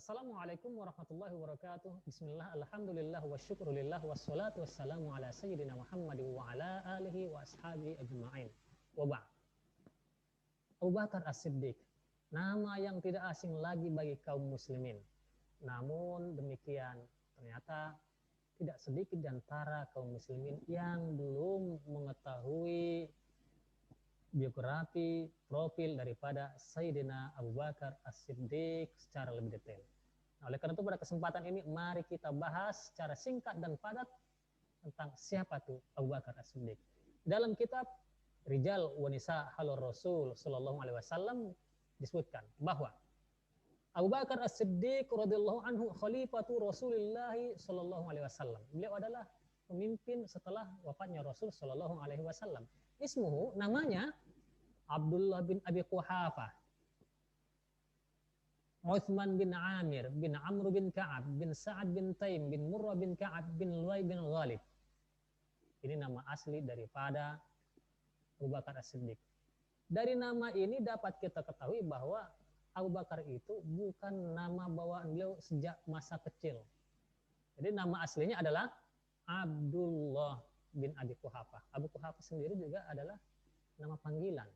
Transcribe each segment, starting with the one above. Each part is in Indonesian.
Assalamualaikum warahmatullahi wabarakatuh. Bismillah, alhamdulillah, wa syukurillah, wassalatu wassalamu ala sayyidina Muhammad wa ala alihi wa ashabihi ajma'in. Wa ba'd. Abu Bakar As-Siddiq, nama yang tidak asing lagi bagi kaum muslimin. Namun demikian, ternyata tidak sedikit di antara kaum muslimin yang belum mengetahui biografi, profil daripada Sayyidina Abu Bakar As-Siddiq secara lebih detail. Nah, oleh karena itu pada kesempatan ini mari kita bahas secara singkat dan padat tentang siapa tuh Abu Bakar As-Siddiq. Dalam kitab Rijal wa Nisa Halur Rasul sallallahu alaihi wasallam disebutkan bahwa Abu Bakar As-Siddiq radhiyallahu anhu khalifatu Rasulillah sallallahu alaihi wasallam. Beliau adalah pemimpin setelah wafatnya Rasul sallallahu alaihi wasallam. Ismuhu, namanya Abdullah bin Abi Quhafah, Uthman bin Amir bin Amr bin Ka'ab bin Sa'ad bin Taim bin Murrah bin Ka'ab bin Luay bin Ghalib. Ini nama asli daripada Abu Bakar As-Siddiq. Dari nama ini dapat kita ketahui bahwa Abu Bakar itu bukan nama bawaan beliau sejak masa kecil. Jadi nama aslinya adalah Abdullah bin Abi Quhafah. Abu Quhafah sendiri juga adalah nama panggilan.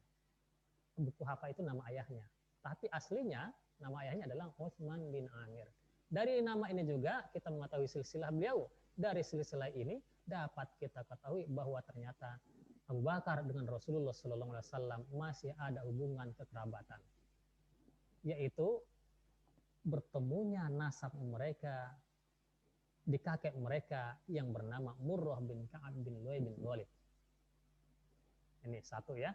Abu Quhafah itu nama ayahnya. Tapi aslinya nama ayahnya adalah Uthman bin Amir. Dari nama ini juga kita mengetahui silsilah beliau. Dari silsilah ini dapat kita ketahui bahwa ternyata Abu Bakar dengan Rasulullah SAW masih ada hubungan kekerabatan. Yaitu bertemunya nasab mereka di kakek mereka yang bernama Murrah bin Ka'ab bin Luay bin Ghalib. Ini satu ya.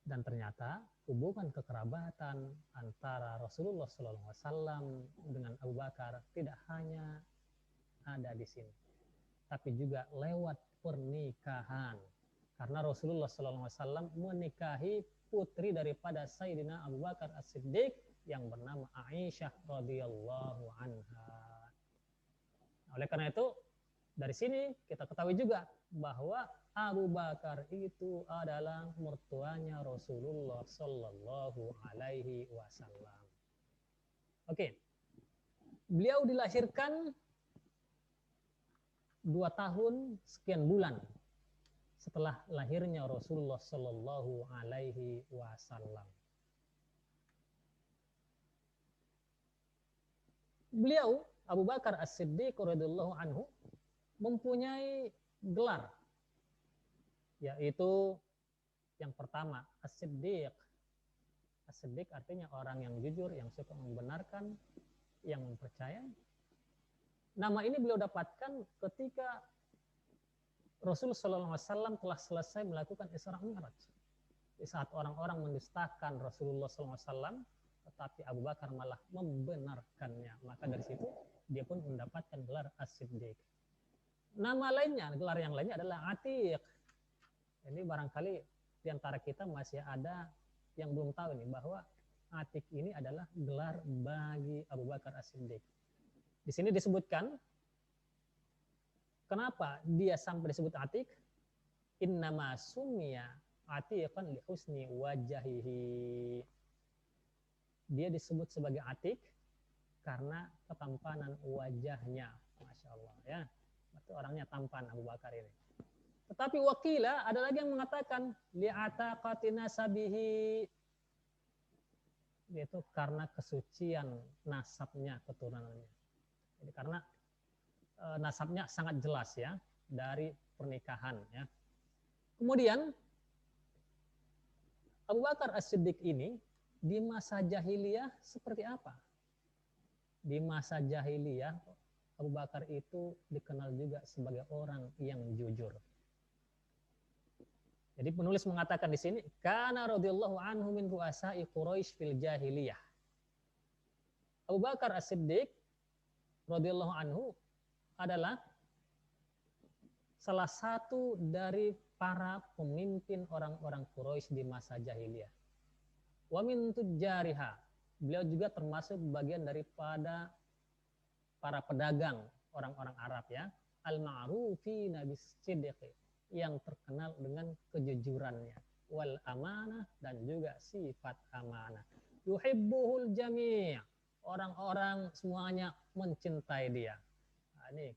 Dan ternyata hubungan kekerabatan antara Rasulullah SAW dengan Abu Bakar tidak hanya ada di sini, tapi juga lewat pernikahan. Karena Rasulullah SAW menikahi putri daripada Sayyidina Abu Bakar As-Siddiq yang bernama Aisyah radhiyallahu anha. Oleh karena itu, dari sini kita ketahui juga bahwa Abu Bakar itu adalah mertuanya Rasulullah Sallallahu Alaihi Wasallam. Oke, beliau dilahirkan 2 tahun sekian bulan setelah lahirnya Rasulullah Sallallahu Alaihi Wasallam. Beliau Abu Bakar As-Siddiq radhiyallahu anhu mempunyai gelar, yaitu yang pertama As-Siddiq. As-Siddiq artinya orang yang jujur, yang suka membenarkan, yang mempercayai. Nama ini beliau dapatkan ketika Rasulullah SAW telah selesai melakukan Isra Mi'raj. Di saat orang-orang mendustakan Rasulullah SAW, tetapi Abu Bakar malah membenarkannya. Maka dari situ dia pun mendapatkan gelar As-Siddiq. Nama lainnya, gelar yang lainnya adalah Atiq. Ini barangkali di antara kita masih ada yang belum tahu nih bahwa Atiq ini adalah gelar bagi Abu Bakar As-Siddiq. Di sini disebutkan kenapa dia sampai disebut Atiq? Innama summiya Atiqan li husni wajahihi. Dia disebut sebagai Atiq karena ketampanan wajahnya. Masya Allah ya. Berarti orangnya tampan Abu Bakar ini. Tetapi wakila ada lagi yang mengatakan li'ataqati nasabihi, yaitu karena kesucian nasabnya, keturunannya. Jadi karena nasabnya sangat jelas ya dari pernikahan ya. Kemudian Abu Bakar As-Siddiq ini di masa jahiliyah seperti apa? Di masa jahiliyah Abu Bakar itu dikenal juga sebagai orang yang jujur. Jadi penulis mengatakan di sini, kana radhiyallahu anhu min ru'asa'i Quraisy fil jahiliyah. Abu Bakar As-Siddiq radhiyallahu anhu adalah salah satu dari para pemimpin orang-orang Quraisy di masa jahiliyah. Wa min tujariha. Beliau juga termasuk bagian daripada para pedagang orang-orang Arab ya. Al-ma'rufina bis-sidqi, yang terkenal dengan kejujurannya, wal amanah, dan juga sifat amanah. Yuhibbuhul jami', orang-orang semuanya mencintai dia. Nah, ini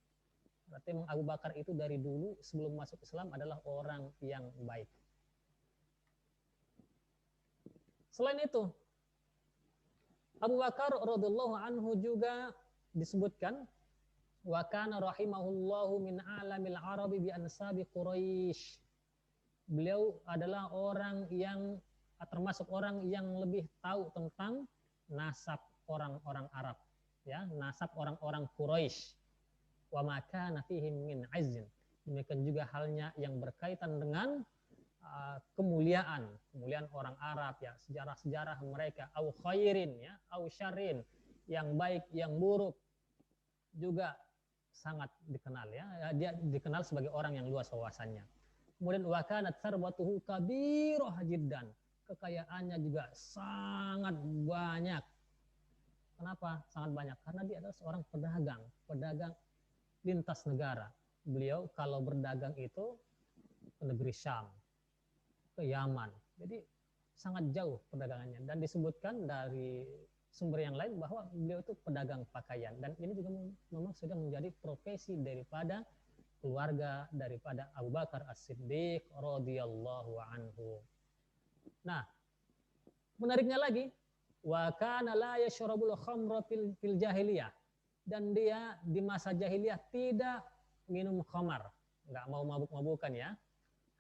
berarti Abu Bakar itu dari dulu sebelum masuk Islam adalah orang yang baik. Selain itu, Abu Bakar radhiyallahu anhu juga disebutkan wa kana rahimahullahu min alamil arabi bi ansabi Quraisy. Beliau adalah orang yang termasuk orang yang lebih tahu tentang nasab orang-orang Arab, ya, nasab orang-orang Quraisy. Wa ma kana fihim min azzin. Demikian juga halnya yang berkaitan dengan kemuliaan orang Arab, ya, sejarah-sejarah mereka, au khairin, ya, au syarrin, yang baik yang buruk juga sangat dikenal, ya. Dia dikenal sebagai orang yang luas wawasannya. Kemudian wa kanat sarwatuhu kabirah jiddan, kekayaannya juga sangat banyak. Kenapa sangat banyak? Karena dia adalah seorang pedagang lintas negara. Beliau kalau berdagang itu ke negeri Syam, ke Yaman. Jadi sangat jauh perdagangannya, dan disebutkan dari sumber yang lain bahwa beliau itu pedagang pakaian, dan ini juga memang sudah menjadi profesi daripada keluarga daripada Abu Bakar As-Siddiq radhiyallahu anhu. Nah, menariknya lagi, wa kana la yashrabul khamra fil jahiliyah, dan dia di masa jahiliyah tidak minum khamar, nggak mau mabuk-mabukan, ya.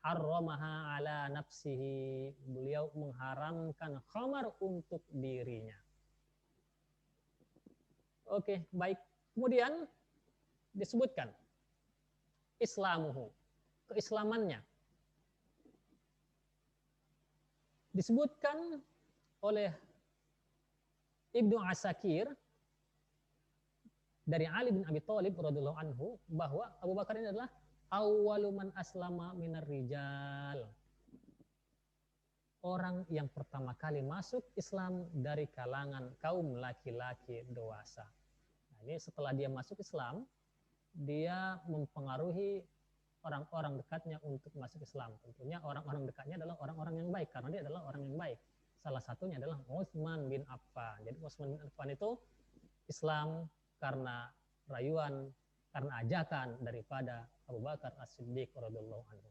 Harramaha ala nafsihi, beliau mengharamkan khamar untuk dirinya. Oke, baik. Kemudian disebutkan Islamuhu, keislamannya. Disebutkan oleh Ibnu Asakir dari Ali bin Abi Thalib radhiyallahu anhu bahwa Abu Bakar ini adalah awwalu man aslama minar rijal, orang yang pertama kali masuk Islam dari kalangan kaum laki-laki dewasa. Nah, ini setelah dia masuk Islam, dia mempengaruhi orang-orang dekatnya untuk masuk Islam. Tentunya orang-orang dekatnya adalah orang-orang yang baik, karena dia adalah orang yang baik. Salah satunya adalah Utsman bin Affan. Jadi Utsman bin Affan itu Islam karena rayuan, karena ajakan daripada Abu Bakar As-Siddiq radhiyallahu anhu.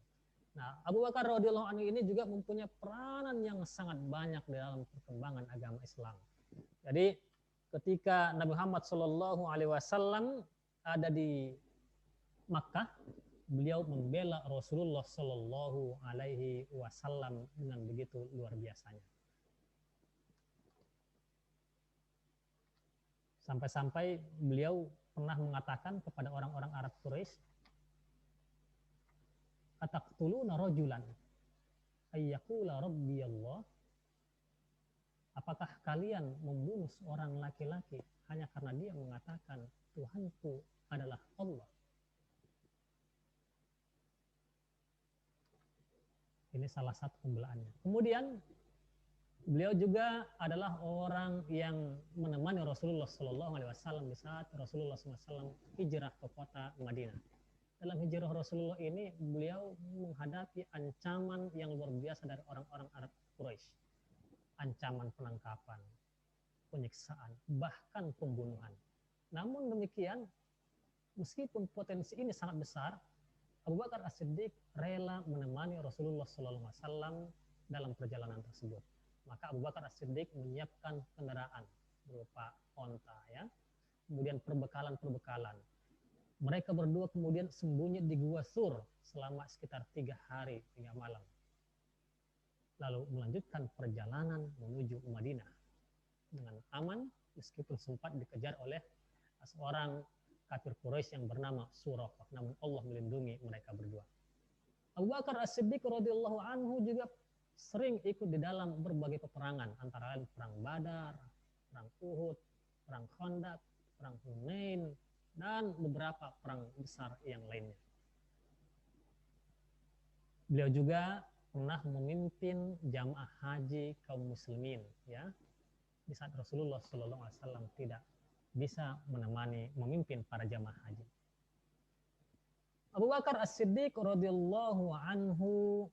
Nah, Abu Bakar radhiyallahu anhu ini juga mempunyai peranan yang sangat banyak dalam perkembangan agama Islam. Jadi, ketika Nabi Muhammad sallallahu alaihi wasallam ada di Makkah, beliau membela Rasulullah sallallahu alaihi wasallam dengan begitu luar biasanya. Sampai-sampai beliau pernah mengatakan kepada orang-orang Arab Quraisy, ataqtuluna rajulan ayyaqula rabbi Allah, apakah kalian membunuh seorang laki-laki hanya karena dia mengatakan Tuhanku adalah Allah? Ini salah satu pembelaannya. Kemudian beliau juga adalah orang yang menemani Rasulullah Sallallahu Alaihi Wasallam di saat Rasulullah SAW hijrah ke kota Madinah. Dalam hijrah Rasulullah ini, beliau menghadapi ancaman yang luar biasa dari orang-orang Arab Quraisy. Ancaman penangkapan, penyiksaan, bahkan pembunuhan. Namun demikian, meskipun potensi ini sangat besar, Abu Bakar As-Siddiq rela menemani Rasulullah SAW dalam perjalanan tersebut. Maka Abu Bakar As-Siddiq menyiapkan kendaraan berupa onta, ya, kemudian perbekalan. Mereka berdua kemudian sembunyi di Gua Sur selama sekitar 3 hari 3 malam. Lalu melanjutkan perjalanan menuju Madinah dengan aman, meskipun sempat dikejar oleh seorang kafir Quraisy yang bernama Suraqah. Namun Allah melindungi mereka berdua. Abu Bakar As-Siddiq radhiyallahu anhu juga sering ikut di dalam berbagai peperangan, antara lain perang Badar, perang Uhud, perang Khandaq, perang Hunain, dan beberapa perang besar yang lainnya. Beliau juga pernah memimpin jamaah haji kaum muslimin, ya, di saat Rasulullah SAW tidak bisa memimpin para jamaah haji. Abu Bakar As-Siddiq radhiyallahu anhu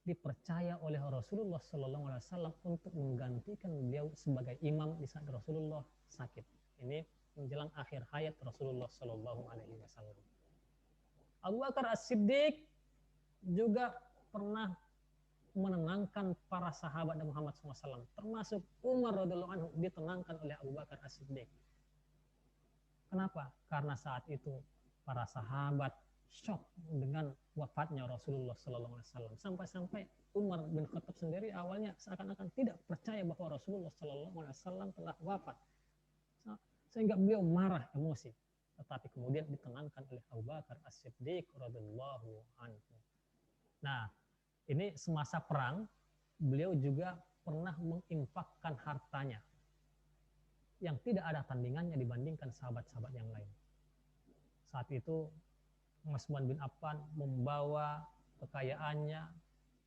dipercaya oleh Rasulullah Sallallahu Alaihi Wasallam untuk menggantikan beliau sebagai imam di saat Rasulullah sakit. Ini menjelang akhir hayat Rasulullah Sallallahu Alaihi Wasallam. Abu Bakar As-Siddiq juga pernah menenangkan para sahabat Muhammad SAW, termasuk Umar radhiyallahu anhu ditenangkan oleh Abu Bakar As-Siddiq. Kenapa? Karena saat itu para sahabat shock dengan wafatnya Rasulullah SAW. Sampai-sampai Umar bin Khattab sendiri awalnya seakan-akan tidak percaya bahwa Rasulullah SAW telah wafat, sehingga beliau marah, emosi. Tetapi kemudian ditenangkan oleh Abu Bakar As-Siddiq radhiyallahu anhu. Nah, ini semasa perang beliau juga pernah menginfakkan hartanya yang tidak ada tandingannya dibandingkan sahabat-sahabat yang lain. Saat itu Utsman bin Affan membawa kekayaannya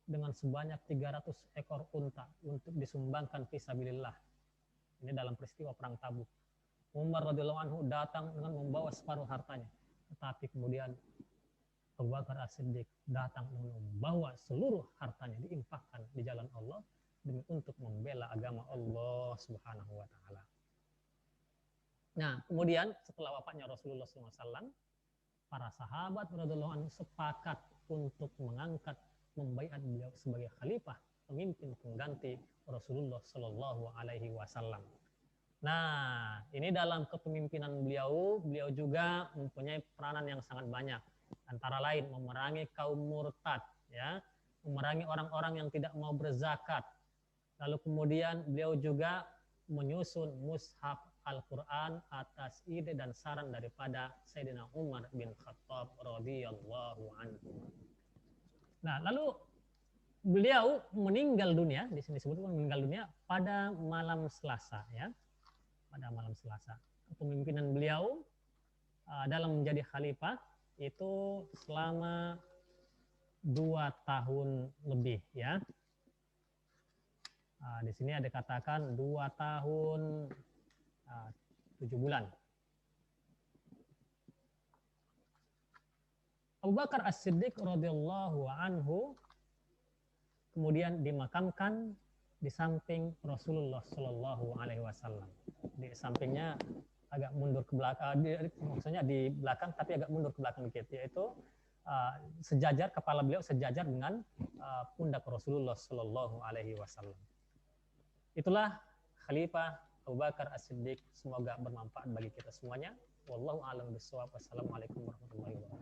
dengan sebanyak 300 ekor unta untuk disumbangkan fisabilillah. Ini dalam peristiwa perang Tabuk. Umar radhiyallahu anhu datang dengan membawa separuh hartanya, tetapi kemudian Abu Bakar As-Siddiq datang dengan membawa seluruh hartanya diinfakkan di jalan Allah demi untuk membela agama Allah Subhanahu wa taala. Nah, kemudian setelah wafatnya Rasulullah SAW, para sahabat radhiyallahu anhu sepakat untuk mengangkat membaiat beliau sebagai khalifah, pemimpin pengganti Rasulullah Sallallahu Alaihi Wasallam. Nah, ini dalam kepemimpinan beliau juga mempunyai peranan yang sangat banyak. Antara lain memerangi kaum murtad, ya, memerangi orang-orang yang tidak mau berzakat. Lalu kemudian beliau juga menyusun mushaf Al-Quran atas ide dan saran daripada Sayyidina Umar bin Khattab radhiyallahu anhu. Nah, lalu beliau meninggal dunia, di sini disebut meninggal dunia pada malam Selasa, ya. Pada malam Selasa. Kepemimpinan beliau dalam menjadi khalifah itu selama 2 tahun lebih, ya. Di sini ada katakan 2 tahun 7 bulan. Abu Bakar As-Siddiq radhiyallahu anhu kemudian dimakamkan di samping Rasulullah Shallallahu Alaihi Wasallam. Di sampingnya agak mundur ke belakang, maksudnya di belakang tapi agak mundur ke belakang dikit, yaitu sejajar, kepala beliau sejajar dengan pundak Rasulullah Shallallahu Alaihi Wasallam. Itulah Khalifah Abu Bakar As-Siddiq. Semoga bermanfaat bagi kita semuanya. Wallahu a'lam bishawab. Wassalamualaikum warahmatullahi wabarakatuh.